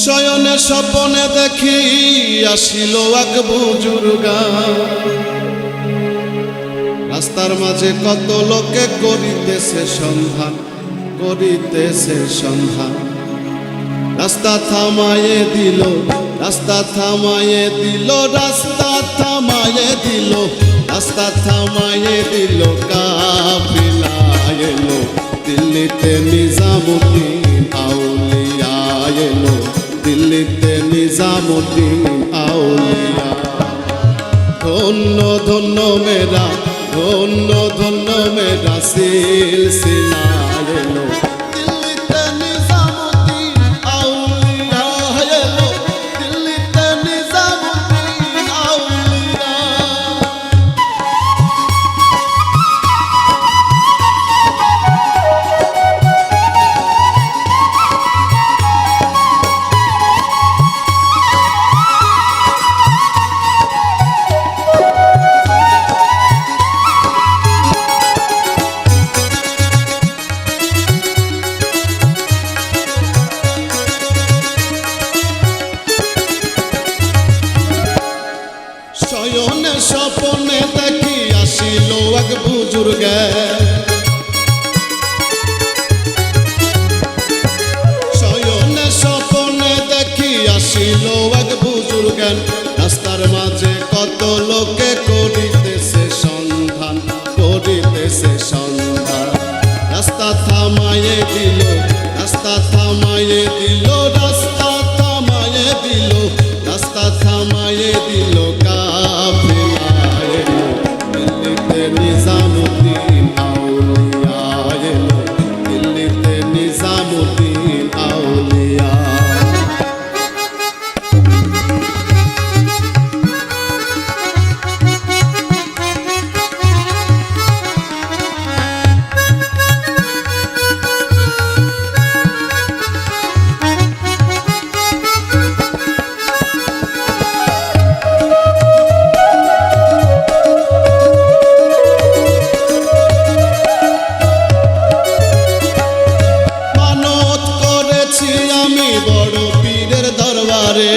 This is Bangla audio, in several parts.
শয়নে স্বপনে দেখি আসিল এক বুজুর্গা, রাস্তার মাঝে কত লোকে করিতেছে সন্ধান, করিতেছে সন্ধান। রাস্তা থামায়ে দিল, রাস্তা থামায়ে দিল, রাস্তা থামায়ে দিল, রাস্তা থামায়ে দিল, কাফিলা এলো দিল্লিতে নিজামুদ্দিন আউলিয়া এলো, দিল্লিতে নিজামুদ্দিন আউলিয়া। ধন্য ধন্য মেরা, ধন্য ধন্য মেরা সিলসিলা এলো, দিল্লিতে নিজামুদ্দিন আউলিয়া এলো, দিল্লিতে নিজামুদ্দিন আউলিয়া। শয়নে স্বপনে দেখি আসিল এক বুজুর্গা, শয়নে স্বপনে দেখি আসিল এক বুজুর্গা। রাস্তার মাঝে কত লোকে করিতেছে সন্ধান, করিতেছে সন্ধান। রাস্তা থামায়ে দিল, রাস্তা থামায়ে দিল, রাস্তা থামায়ে দিল, রাস্তা থামায়ে দিল, কাফিলা এলো দিল্লিতে নিজামুদ্দিন আউলিয়া এলো, দিল্লিতে নিজামুদ্দিন আউলিয়া। বড় পীরের দরবারে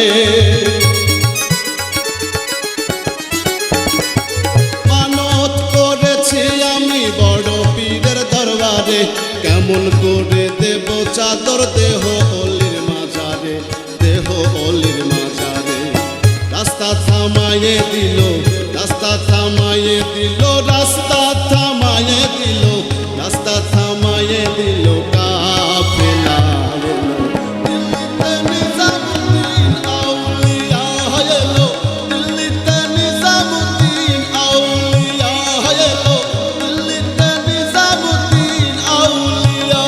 মানত করেছি আমি, বড় পীরের দরবারে। কেমন করে দেব চাদর দেহ অলির মাজারে, দেহ অলির মাজারে। রাস্তা থামায়ে দিল, রাস্তা থামায়ে দিল, রাস্তা থামায়ে দিল, রাস্তা থামায়ে দিল, কাফেলা এলো দিল্লিতে নিজামুদ্দিন আউলিয়া এলো, দিল্লিতে নিজামুদ্দিন আউলিয়া এলো, দিল্লিতে নিজামুদ্দিন আউলিয়া।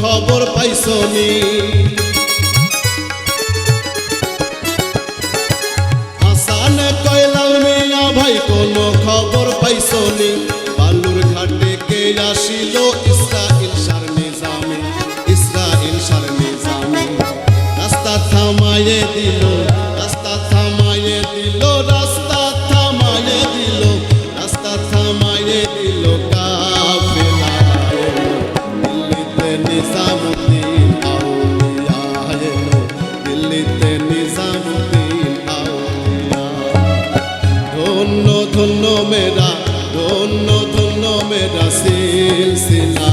খবর পাইছনি, হাসানে কয়লাল মিয়া ভাই কোনো খবর পাইছনি। বালুর ঘাটে কে আসিল ইসরাইল শার নিজামে, ইসরাইল শার নিজামে। রাস্তা থামায়ে দিল, রাস্তা থামায়ে দিল, রাস্তা থামায়ে দিল, রাস্তা থামায়ে দিল, কাফেলা এলো দিল্লিতে নিজামুদ্দিন আউলিয়া এলো, দিল্লিতে নিজামুদ্দিন আউলিয়া। ধন্য ধন্য মেরা, ধন্য ধন্য মেরা সিলসিলা